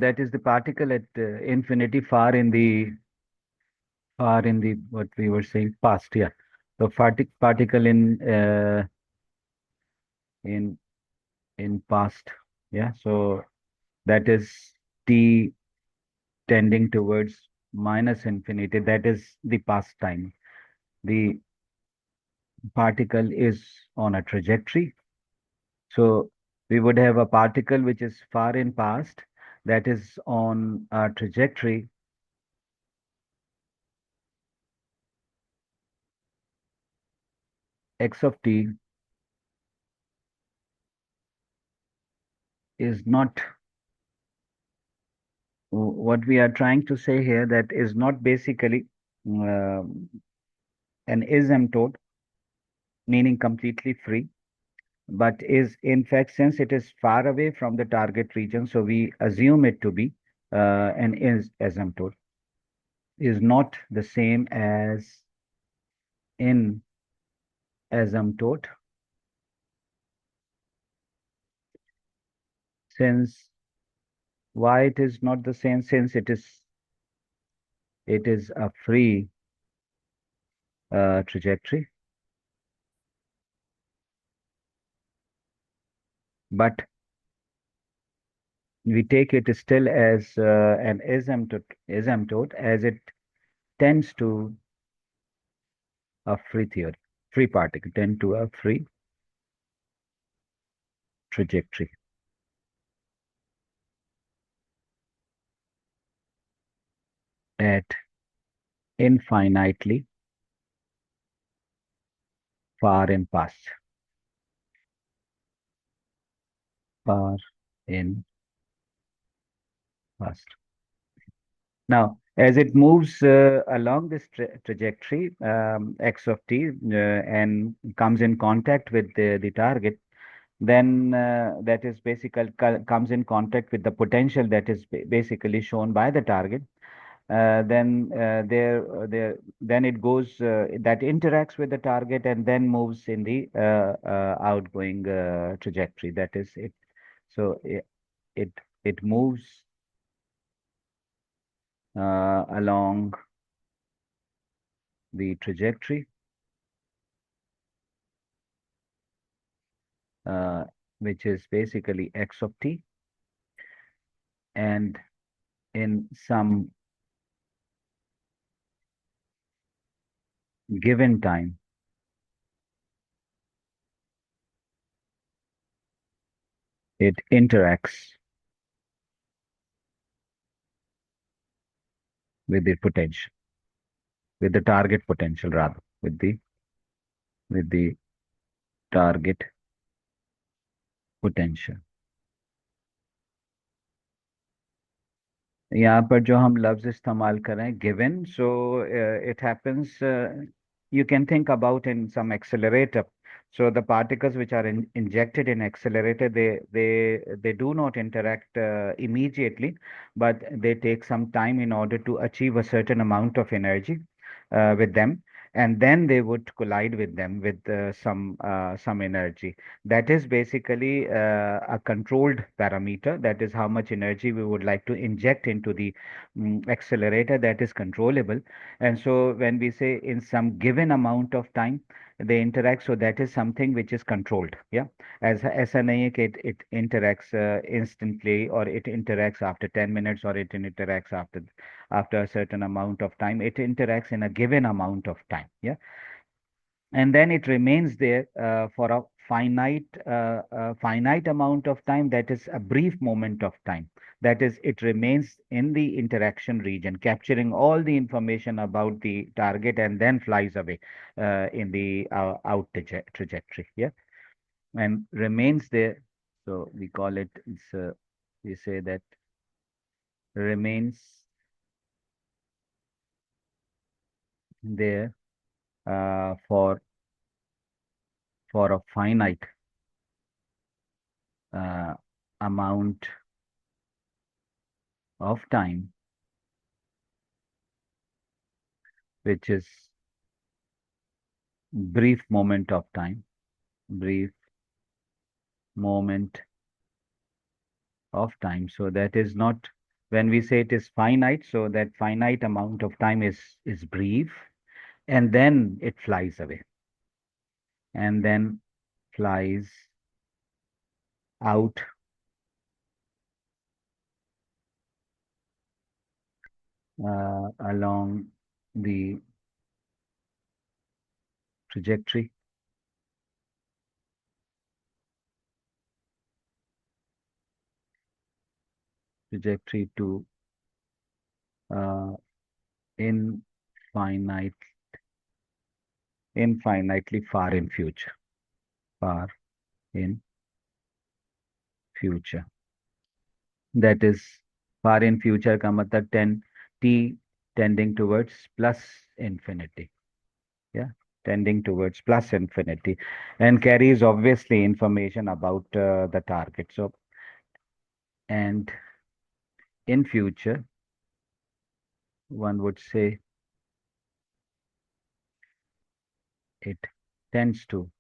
that is the particle at infinity, far in the what we were saying past. Yeah. So particle in in past. Yeah. So that is t tending towards minus infinity. That is the past time. The particle is on a trajectory. So we would have a particle which is far in past, that is on a trajectory x of t is not what we are trying to say here, that is not basically um an asymptote, meaning completely free, but is in fact, since it is far away from the target region, so we assume it to be an is asymptote, is not the same as in asymptote, since why it is not the same, since it is a free trajectory, but we take it still as an asymptote as it tends to a free theory, free particle tend to a free trajectory at infinitely far in past, far in past. Now, as it moves along this trajectory, x of t, and comes in contact with the target, then that is basically comes in contact with the potential that is basically shown by the target. Then then it goes that interacts with the target and then moves in the outgoing trajectory. That is it. So it it moves along the trajectory, uh, which is basically x of t, and in some given time, it interacts with the potential, with the target potential rather, with the target potential. यहाँ पर जो हम लफ्ज इस्तेमाल कर रहे हैं given, so it happens, you can think about in some accelerator. So the particles which are injected in accelerator, they do not interact immediately, but they take some time in order to achieve a certain amount of energy with them, and then they would collide with them with some energy. That is basically a controlled parameter. That is how much energy we would like to inject into the accelerator. That is controllable. And so when we say in some given amount of time they interact, so that is something which is controlled. Yeah. As ऐसा नहीं है कि it interacts instantly, or it interacts after 10 minutes, or it interacts after a certain amount of time. It interacts in a given amount of time. Yeah. And then it remains there for a finite amount of time. That is a brief moment of time. That is, it remains in the interaction region, capturing all the information about the target, and then flies away in the out trajectory. Yeah. And remains there. So we call it, we say that remains there for a finite uh, amount of time, which is brief moment of time, brief moment of time. So that is not When we say it is finite, so that finite amount of time is brief, and then it flies away, and then flies out along the trajectory to uh, infinite infinitely far in future, far in future. That is, far in future का मतलब 10 t tending towards plus infinity. Yeah, tending towards plus infinity, and carries obviously information about the target. So, and in future, one would say it tends to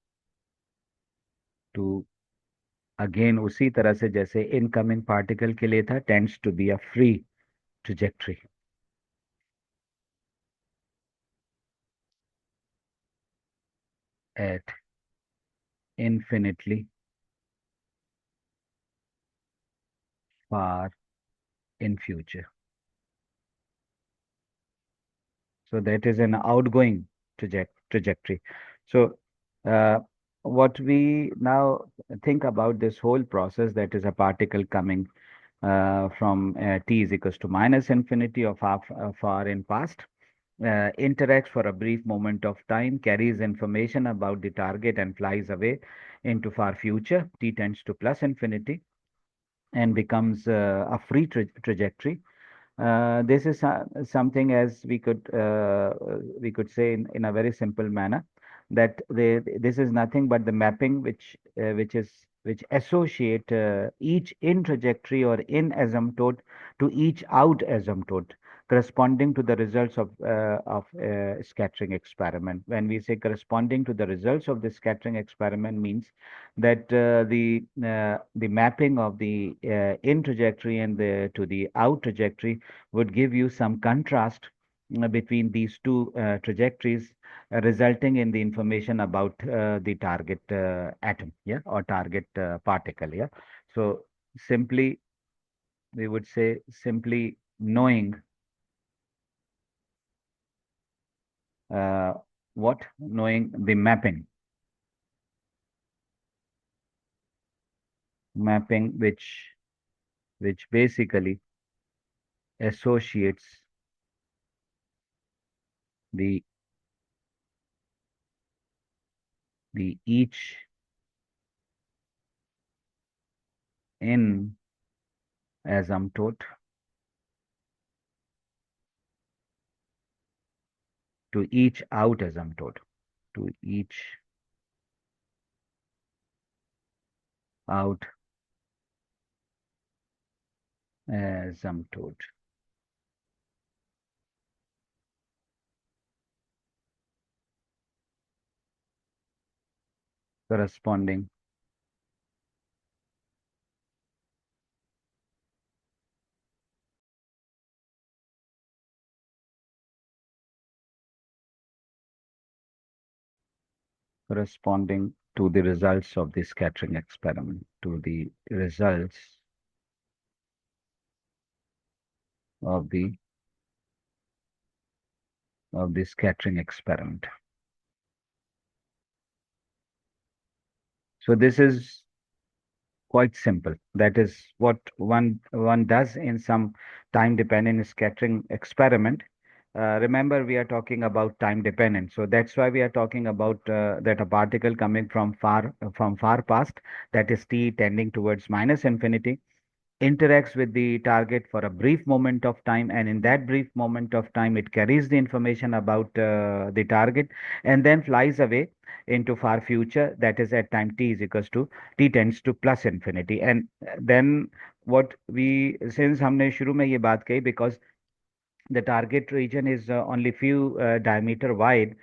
again उसी तरह से जैसे incoming particle के लिए था, tends to be a free trajectory at infinitely far in future. So that is an outgoing trajectory. So what we now think about this whole process, that is a particle coming from t is equals to minus infinity or far in past, interacts for a brief moment of time, carries information about the target and flies away into far future, t tends to plus infinity, and becomes a free trajectory. This is something, as we could say in a very simple manner, that this is nothing but the mapping which associate each in trajectory or in asymptote to each out asymptote corresponding to the results of scattering experiment. When we say corresponding to the results of the scattering experiment, means that the mapping of the in trajectory and the to the out trajectory would give you some contrast between these two trajectories, resulting in the information about the target atom, yeah, or target particle, yeah. So simply, we would say simply knowing uh, knowing the mapping which basically associates the each in asymptote to each out asymptote, to each out asymptote, corresponding to the results of the scattering experiment, to the results of the scattering experiment. So this is quite simple. That is what one does in some time dependent scattering experiment. Remember, we are talking about time dependent, so that's why we are talking about that a particle coming from far past, that is t tending towards minus infinity, interacts with the target for a brief moment of time, and in that brief moment of time it carries the information about the target and then flies away into far future, that is at time t is equals to t tends to plus infinity. And then what we, since हमने शुरू में ये बात कही, because the target region is only few diameter wide,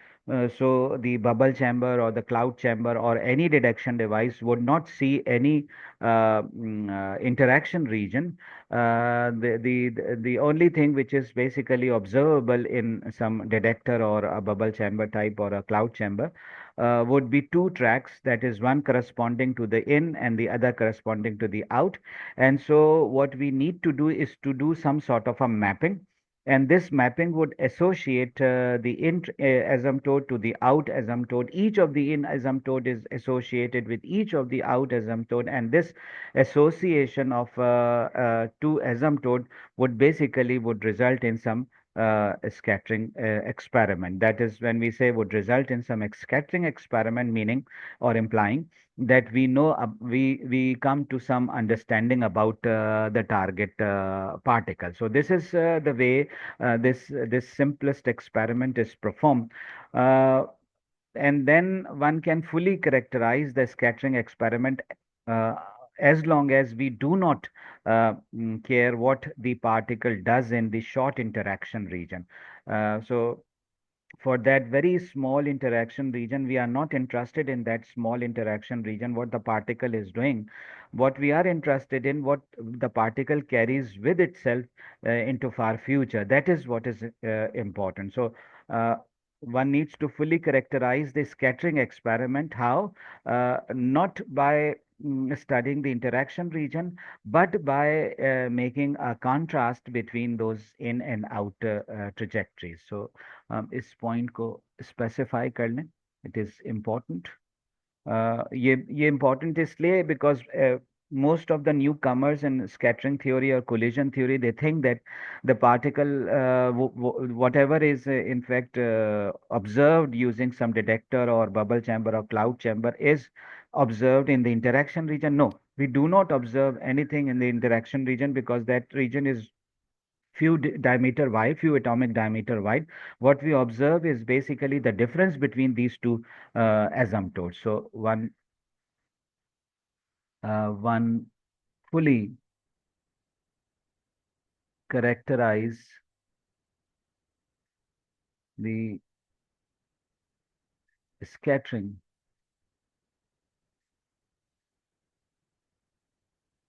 So the bubble chamber or the cloud chamber or any detection device would not see any interaction region. The only thing which is basically observable in some detector or a bubble chamber type or a cloud chamber would be two tracks, that is one corresponding to the in and the other corresponding to the out. And so what we need to do is to do some sort of a mapping, and this mapping would associate the in asymptote to the out asymptote. Each of the in asymptote is associated with each of the out asymptote, and this association of two asymptote would basically would result in some scattering experiment. That is, when we say would result in some scattering experiment, meaning or implying that we know we come to some understanding about the target particle. So this is the way this simplest experiment is performed. Uh, and then one can fully characterize the scattering experiment uh, as long as we do not care what the particle does in the short interaction region. So for that very small interaction region, we are not interested in that small interaction region, what the particle is doing. What we are interested in, what the particle carries with itself into far future. That is what is important. So uh, one needs to fully characterize the scattering experiment. How? Not by studying the interaction region, but by making a contrast between those in and out trajectories. So इस point को specify कर लें, it is important. ये important इसलिए because most of the newcomers in scattering theory or collision theory, they think that the particle whatever is in fact observed using some detector or bubble chamber or cloud chamber is observed in the interaction region. No, we do not observe anything in the interaction region, because that region is diameter wide, few atomic diameter wide. What we observe is basically the difference between these two asymptotes. So one fully characterize the scattering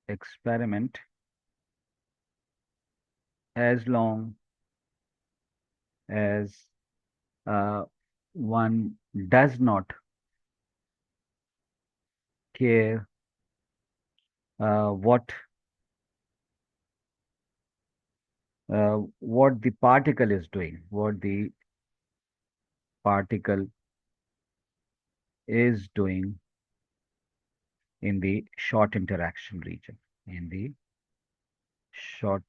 experiment as long as uh, one does not care what the particle is doing, what the particle is doing in the short interaction region, in the short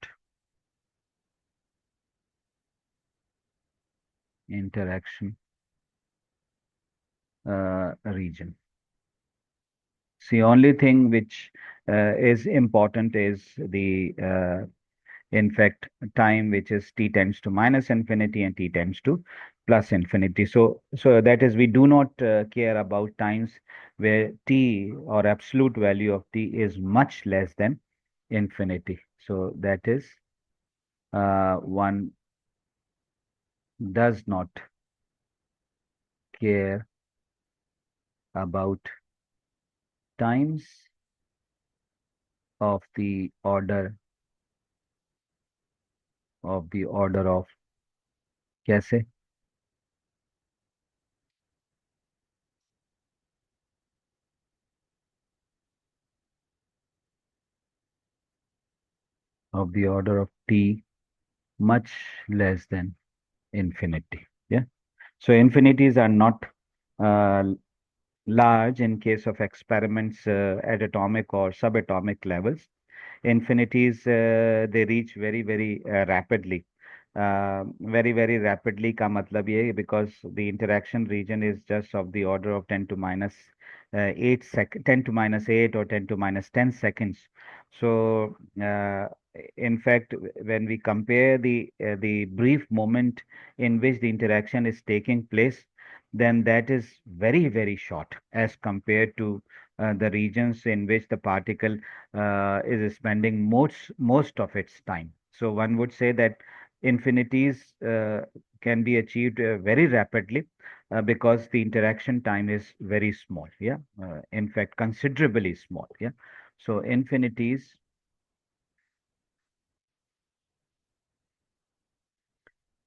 interaction region. The only thing which is important is the in fact time, which is t tends to minus infinity and t tends to plus infinity. So that is, we do not care about times where t or absolute value of t is much less than infinity. So that is, one does not care about times of the order of कैसे of the order of t much less than infinity. Yeah. So infinities are not uh, large in case of experiments at atomic or subatomic levels. Infinities, they reach very, very rapidly. Very, very rapidly का मतलब ये है, because the interaction region is just of the order of 10 to minus 10 to minus 8 or 10 to minus 10 seconds. So, in fact, when we compare the brief moment in which the interaction is taking place, then that is very, very short as compared to the regions in which the particle is spending most of its time. So one would say that infinities can be achieved very rapidly because the interaction time is very small. Yeah, in fact, considerably small. Yeah, so infinities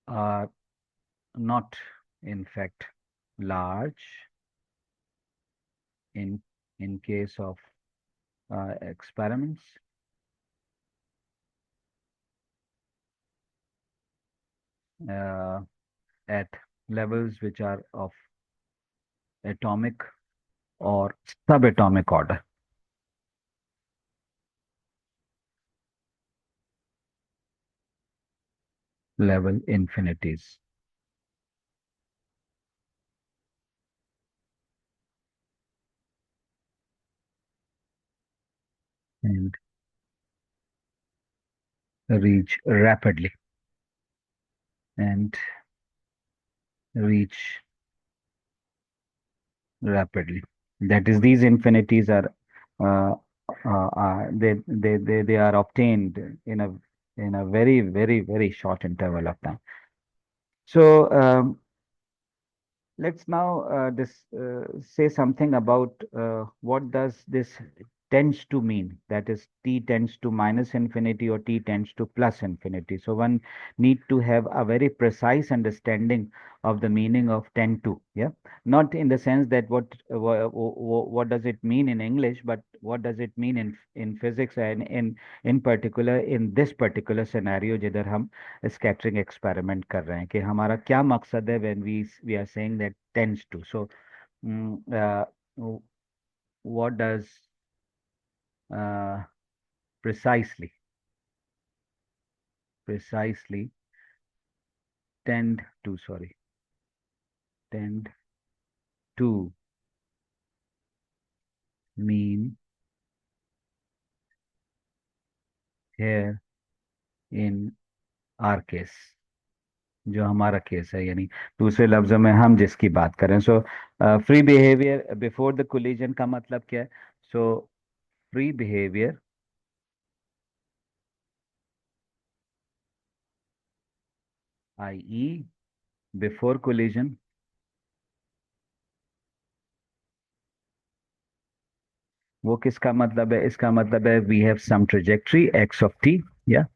are not, in fact, large in case of experiments uh, at levels which are of atomic or subatomic order. Level infinities. And reach rapidly and reach rapidly. That is, these infinities are they are obtained in a very very short interval of time. So let's now say something about what does this tends to mean. That is, t tends to minus infinity or t tends to plus infinity. So one need to have a very precise understanding of the meaning of tend to. Yeah, not in the sense that what does it mean in English, but what does it mean in physics and in particular in this particular scenario जिधर हम scattering experiment कर रहे हैं कि हमारा क्या मकसद है when we are saying that tends to so what does precisely precisely tend to sorry tend to mean here in our case जो हमारा केस है यानी दूसरे लफ्जों में हम जिसकी बात करें so free behaviour before the collision का मतलब क्या है so free behaviour i.e. before collision वो किसका मतलब है इसका मतलब है we have some trajectory x of t yeah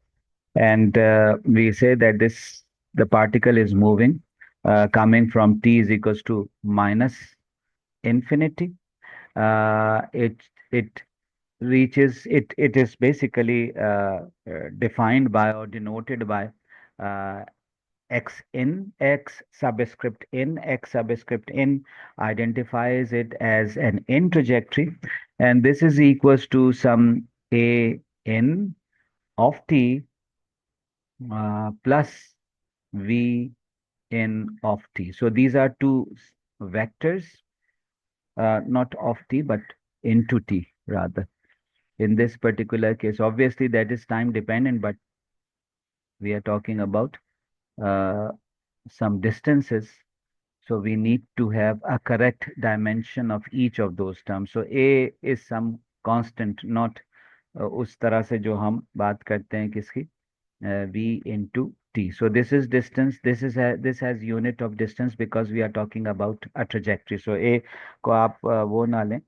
and we say that this the particle is moving coming from t is equals to minus infinity it reaches it is basically defined by or denoted by uh, x in x subscript in x subscript in identifies it as an in trajectory and this is equals to some a n of t plus v n of t. So these are two vectors, not of t, but into t rather. In this particular case, obviously that is time dependent, but we are talking about uh, some distances. So we need to have a correct dimension of each of those terms. So a is some constant, not उस तरह से जो हम बात करते हैं किसकी v into t. So this is distance. This has unit of distance because we are talking about a trajectory. So a को आप वो ना लें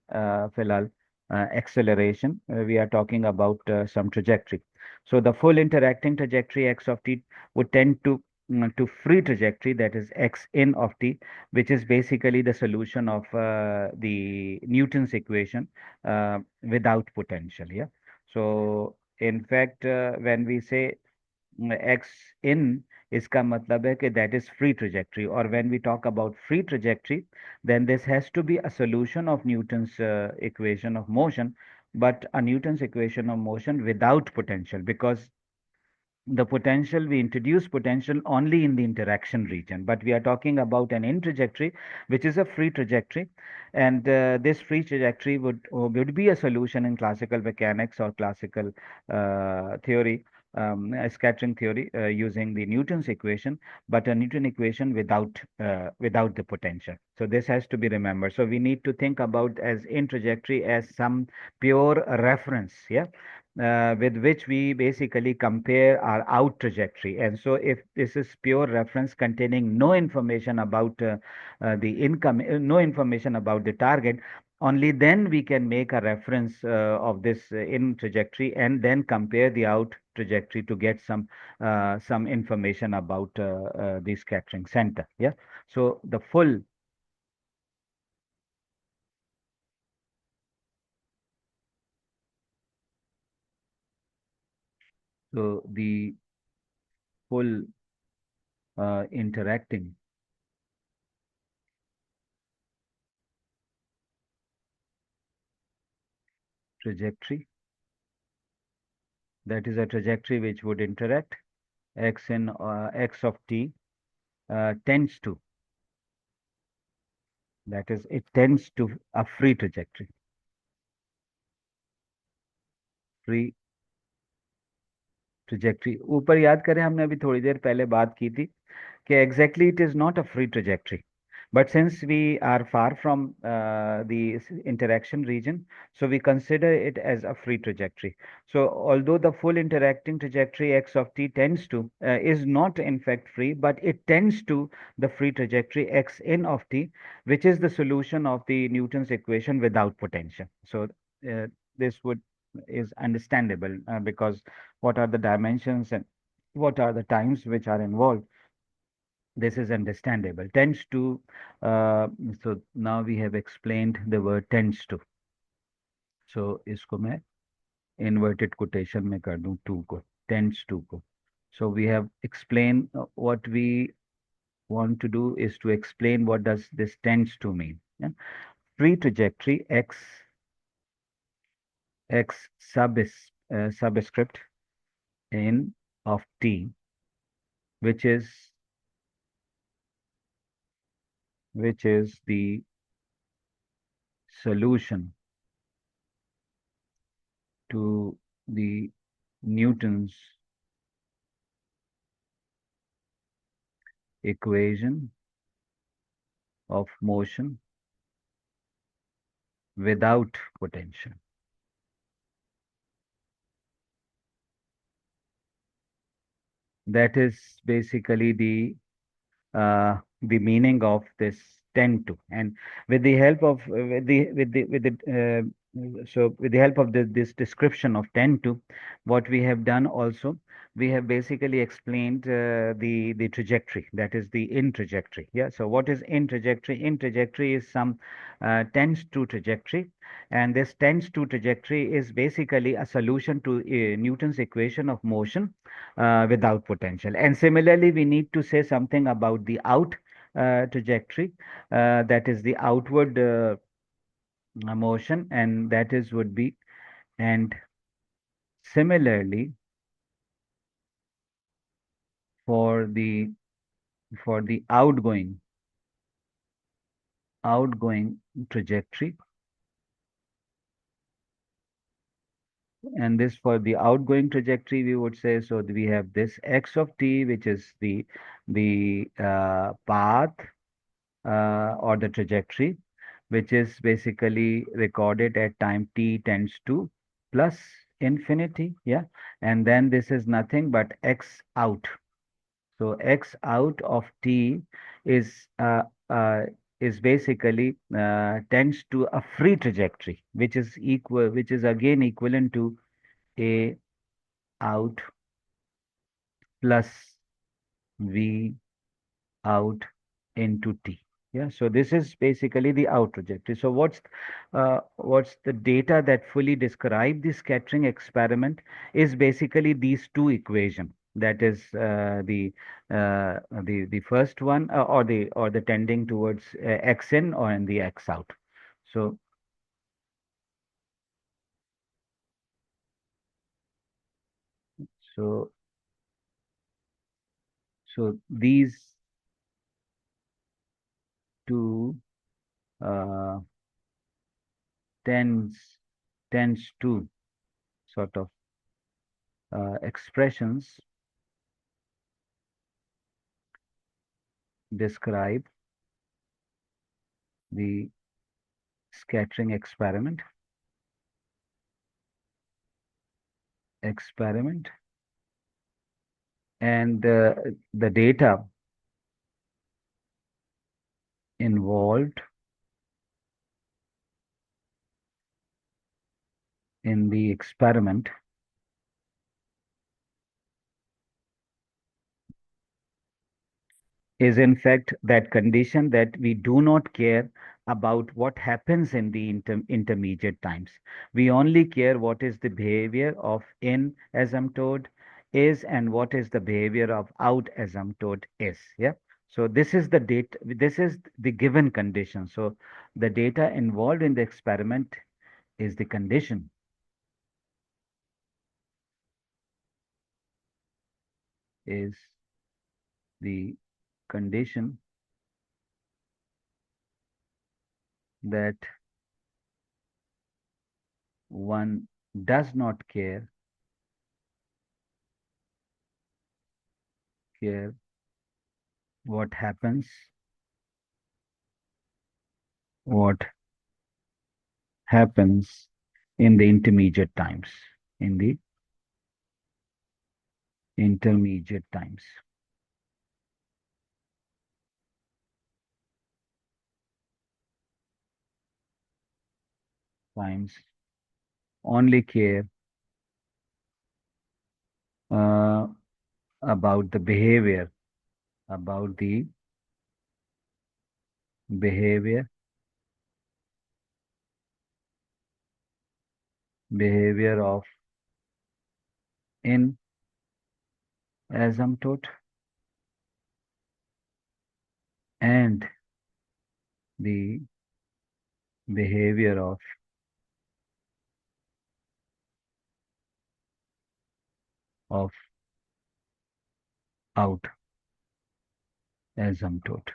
फिलहाल acceleration. We are talking about some trajectory. So the full interacting trajectory x of t would tend to free trajectory that is x in of t, which is basically the solution of the Newton's equation without potential. Yeah. So in fact, when we say x in इसका मतलब है कि that is free trajectory or when we talk about free trajectory then this has to be a solution of Newton's equation of motion but a Newton's equation of motion without potential because the potential we introduce potential only in the interaction region but we are talking about an in trajectory which is a free trajectory and this free trajectory would be a solution in classical mechanics or classical theory scattering theory using the Newton's equation but a Newton equation without the potential so this has to be remembered so we need to think about as in trajectory as some pure reference yeah with which we basically compare our out trajectory. And so if this is pure reference containing no information about the income, no information about the target, only then we can make a reference of this in trajectory and then compare the out trajectory to get some information about the scattering center. Yeah. So the full the full interacting trajectory, that is a trajectory which would interact x in x of t tends to, that is it tends to a free trajectory, free trajectory. ऊपर याद करें हमने अभी थोड़ी देर पहले बात की थी कि exactly it is not a free trajectory. But since we are far from the interaction region, so we consider it as a free trajectory. So although the full interacting trajectory x of t tends to is not in fact free, but it tends to the free trajectory x in of t, which is the solution of the Newton's equation without potential. So this would is understandable because what are the dimensions and what are the times which are involved, this is understandable. Tends to, so now we have explained the word tends to. So इसको मैं inverted quotation में कर दूं to को, tends to को. So we have explained what we want to do is to explain what does this tends to mean. Yeah? Free trajectory x subscript in of t, which is the solution to the Newton's equation of motion without potential. That is basically the meaning of this tend to. And with the help of with the help of this description of tend to, what we have done also, we have basically explained the trajectory, that is the in trajectory. Yeah. So what is in trajectory? In trajectory is some tends to trajectory, and this tends to trajectory is basically a solution to Newton's equation of motion without potential. And similarly, we need to say something about the out trajectory, that is the outward motion, and that is would be, and similarly for the outgoing trajectory, and this for the outgoing trajectory we would say, so we have this x of t, which is the path or the trajectory, which is basically recorded at time t tends to plus infinity. Yeah. And then this is nothing but x out. So x out of t is uh, uh, is basically tends to a free trajectory, which is again equivalent to a out plus v out into t. Yeah, so this is basically the out trajectory. So what's the data that fully describe the scattering experiment is basically these two equations. That is the first one, or the tending towards x in or in the x out. So so so these two uh, tends tends to sort of expressions describe the scattering experiment experiment, and the data involved in the experiment is in fact that condition that we do not care about what happens in the intermediate times. We only care what is the behavior of in asymptote is and what is the behavior of out asymptote is. Yeah. So this is the data, this is the given condition. So the data involved in the experiment is the condition, is the condition that one does not care what happens, what happens in the intermediate times, in the intermediate times only care uh, about the behavior, about the behavior, behavior of in asymptote and the behavior of out asymptote.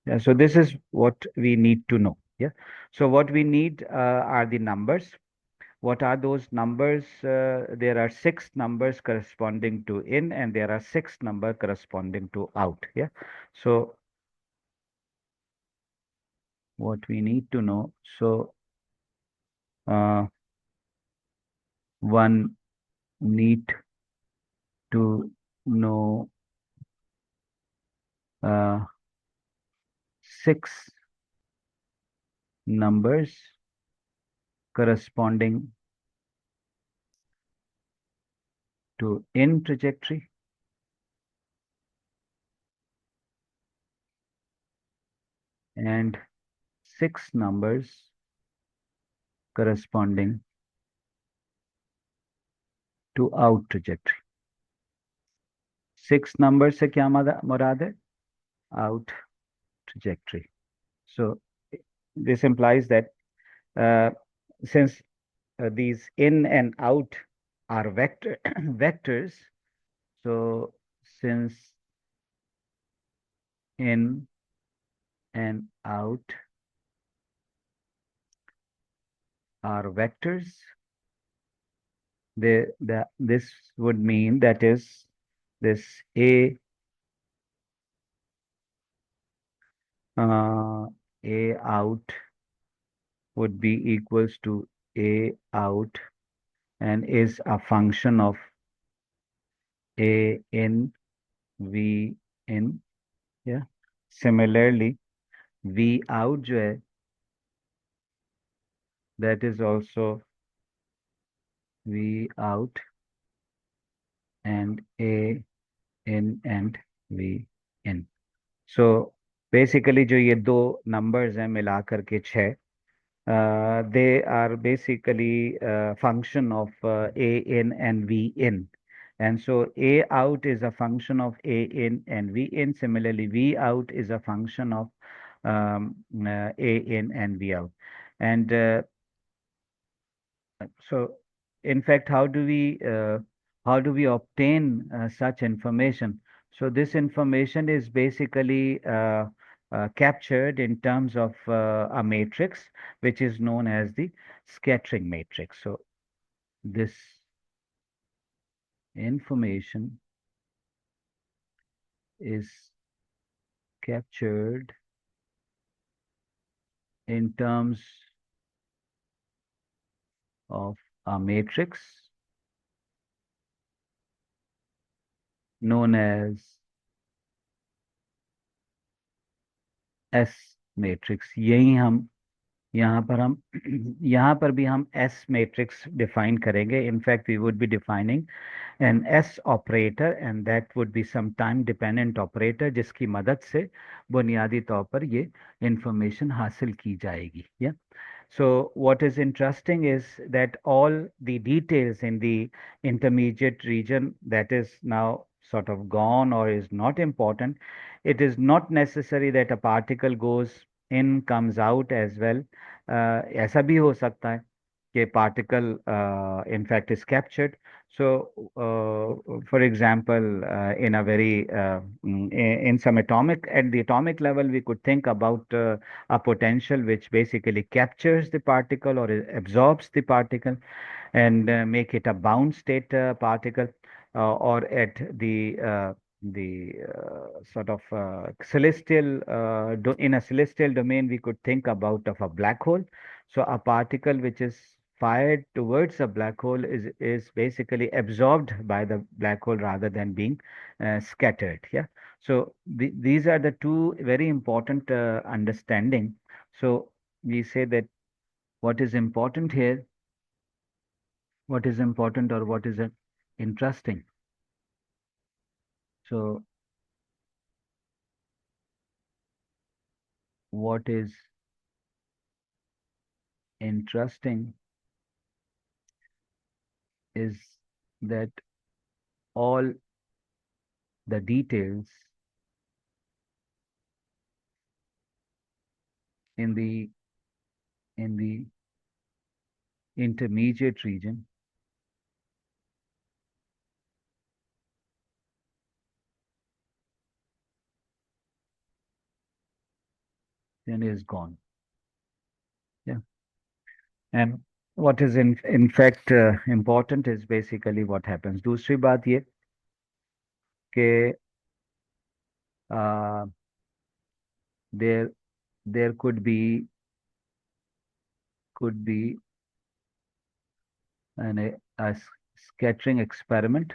Yeah, so this is what we need to know. Yeah. So what we need are the numbers. What are those numbers? There are six numbers corresponding to in, and there are six numbers corresponding to out. Yeah. So what we need to know. So uh, one need to know uh, six numbers corresponding to in trajectory and six numbers corresponding to out trajectory. Six numbers से क्या मुराद है? Out trajectory. So this implies that uh, since these in and out are vectors, so since in and out are vectors, this would mean that is this uh, a out would be equals to a out and is a function of a in v in. Yeah. Similarly, v out जो है, that is also v out and a in and v in. So basically जो ये दो numbers हैं मिला करके छह, they are basically a function of a in and v in. And so a out is a function of a in and v in. Similarly, v out is a function of a in and v out. And so, in fact, how do we obtain such information? So this information is basically captured in terms of a matrix, which is known as the scattering matrix. So this information is captured in terms of a matrix known as S matrix. यही हम यहाँ पर हम यहाँ पर भी हम S matrix define करेंगे। In fact we would be defining an S operator and that would be some time dependent operator, जिसकी मदद से बुनियादी तौर पर ये इंफॉर्मेशन हासिल की जाएगी। या So what is interesting is that all the details in the intermediate region that is now sort of gone or is not important, it is not necessary that a particle goes in, comes out as well. ऐसा भी हो सकता है कि particle in fact is captured. So, for example, in a very in some atomic at the atomic level, we could think about a potential which basically captures the particle or absorbs the particle and make it a bound state particle, or at the sort of celestial in a celestial domain we could think about of a black hole. So a particle which is fired towards a black hole is basically absorbed by the black hole rather than being scattered. Yeah. So these are the two very important understanding. So we say that what is important here, what is important or what is interesting. So what is interesting is that all the details in the intermediate region then is gone. Yeah. And what is in fact important is basically what happens. दूसरी बात ये कि uh, there there could be a scattering experiment,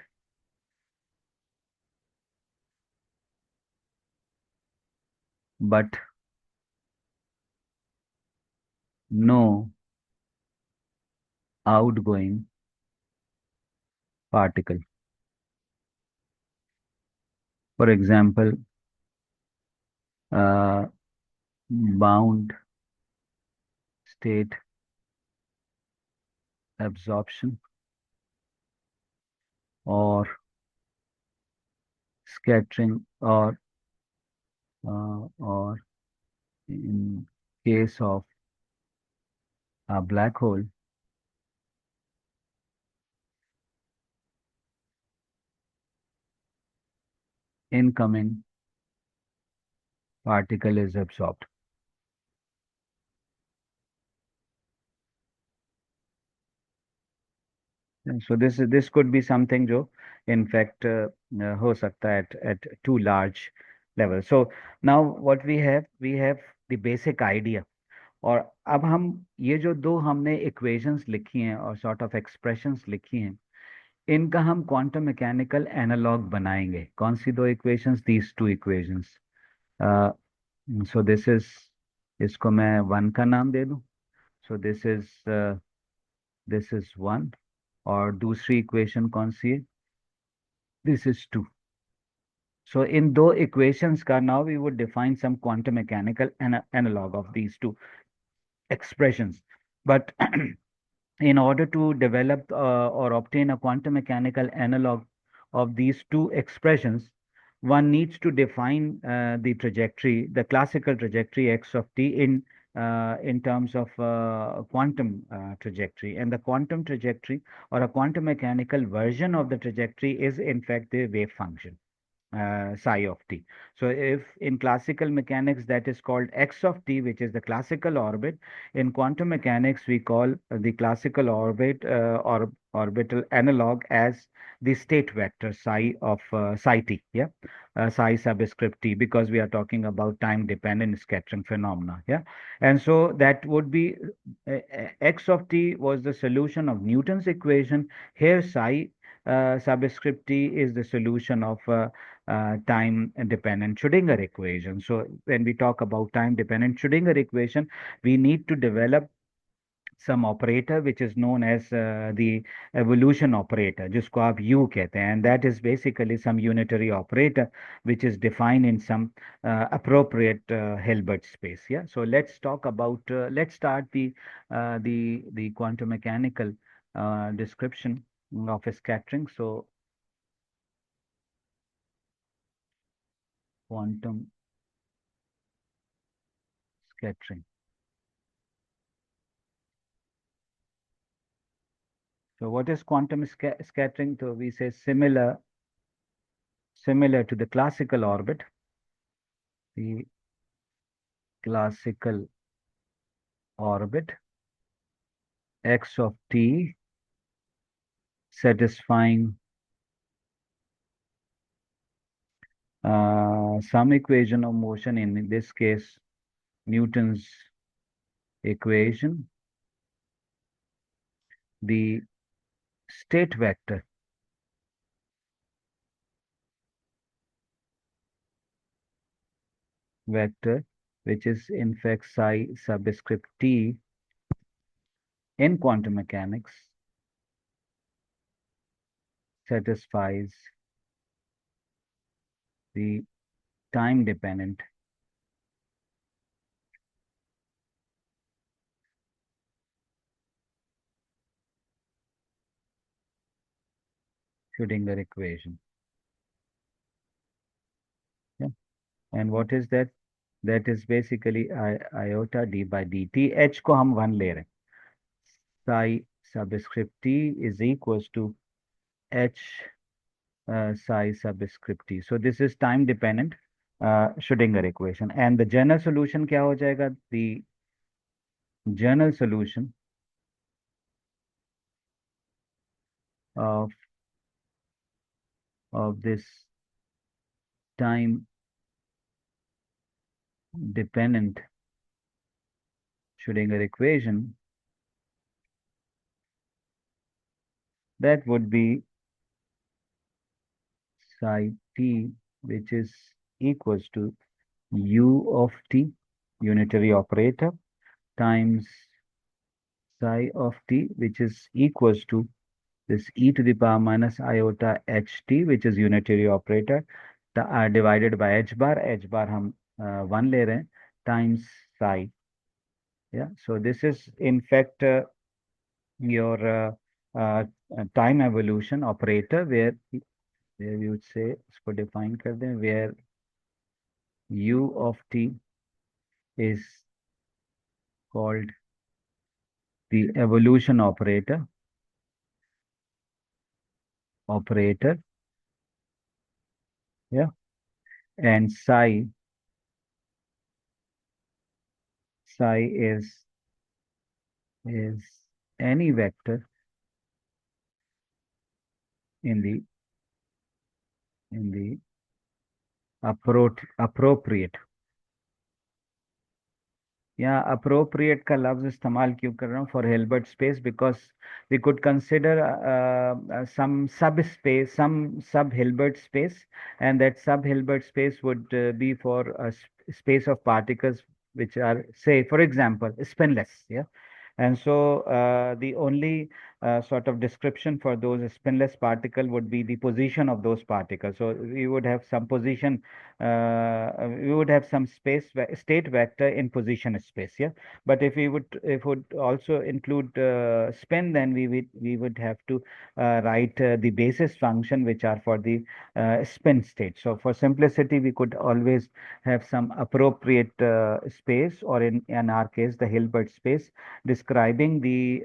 but no outgoing particle. For example, uh, bound state absorption or scattering, or in case of a black hole, incoming particle is absorbed. And so this could be something जो in fact हो सकता है at too large level. So now what we have the basic idea. और अब हम ये जो दो हमने इक्वेशंस लिखी हैं और सॉर्ट ऑफ एक्सप्रेशंस लिखी हैं, इनका हम क्वांटम मैकेनिकल एनालॉग बनाएंगे। कौन सी दो equations? These two equations. So this is, इसको मैं वन का नाम दे दूं। सो दिस इज वन, और दूसरी इक्वेशन कौन सी है? This is two. So in दो equations का now we would define some quantum mechanical analog of these two expressions. But in order to develop or obtain a quantum mechanical analog of these two expressions, one needs to define the trajectory, the classical trajectory x of t in terms of quantum trajectory. And the quantum trajectory or a quantum mechanical version of the trajectory is in fact the wave function psi of t. So if in classical mechanics that is called x of t, which is the classical orbit, in quantum mechanics we call the classical orbit or orbital analog as the state vector psi of psi t. Yeah, psi subscript t, because we are talking about time dependent scattering phenomena. Yeah, and so that would be x of t was the solution of Newton's equation. Here psi subscript T is the solution of time-dependent Schrödinger equation. So when we talk about time-dependent Schrödinger equation, we need to develop some operator which is known as the evolution operator, जिसको आप U कहते हैं, and that is basically some unitary operator which is defined in some appropriate Hilbert space. Yeah. So let's talk about let's start the quantum mechanical description of a scattering. So quantum scattering. So what is quantum scattering? So we say similar to the classical orbit. The classical orbit x of t satisfying some equation of motion, in this case Newton's equation. The state vector which is in fact psi subscript t in quantum mechanics satisfies the time-dependent Schrödinger equation. Yeah. And what is that? That is basically iota d by dt. H को हम 1 ले रहे हैं. Psi subscript t is equals to h psi subscript t. So this is time dependent Schrödinger equation. And the general solution क्या हो जाएगा? The general solution of this time dependent Schrödinger equation, that would be psi t, which is equals to u of t, unitary operator, times psi of t, which is equals to this e to the power minus iota ht, which is unitary operator, divided by h bar. H bar हम 1 ले रहे हैं, times psi. Yeah. So this is in fact your time evolution operator, where we would say इसको define कर दें, where u of t is called the evolution operator, yeah, and psi is any vector in the appropriate. यहाँ appropriate का लफ्ज इस्तेमाल क्यों कर रहा हूँ? For Hilbert space, because we could consider some subspace, some sub-Hilbert space, and that sub-Hilbert space would be for a space of particles which are, say, for example, spinless. Yeah. And so the only sort of description for those spinless particle would be the position of those particles. So we would have some position, we would have some state vector in position space. Yeah. But if would also include spin, then we would have to write the basis function which are for the spin state. So for simplicity, we could always have some appropriate space, or in our case, the Hilbert space, describing the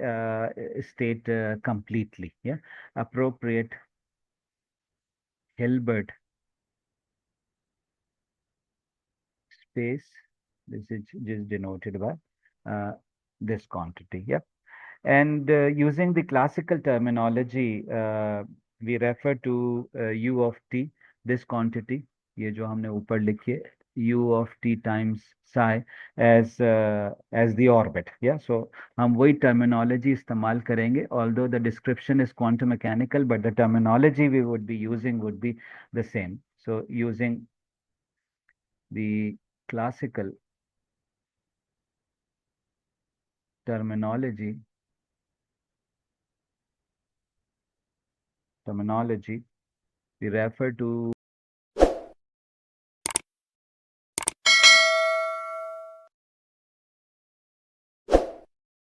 state completely. Yeah. Appropriate Hilbert space, this is just denoted by this quantity. Yeah. And using the classical terminology, we refer to u of t, this quantity, ये जो हमने ऊपर लिखी है, u of t times psi as the orbit. Yeah, so हम वही terminology इस्तेमाल करेंगे, although the description is quantum mechanical, but the terminology we would be using would be the same. So using the classical terminology, we refer to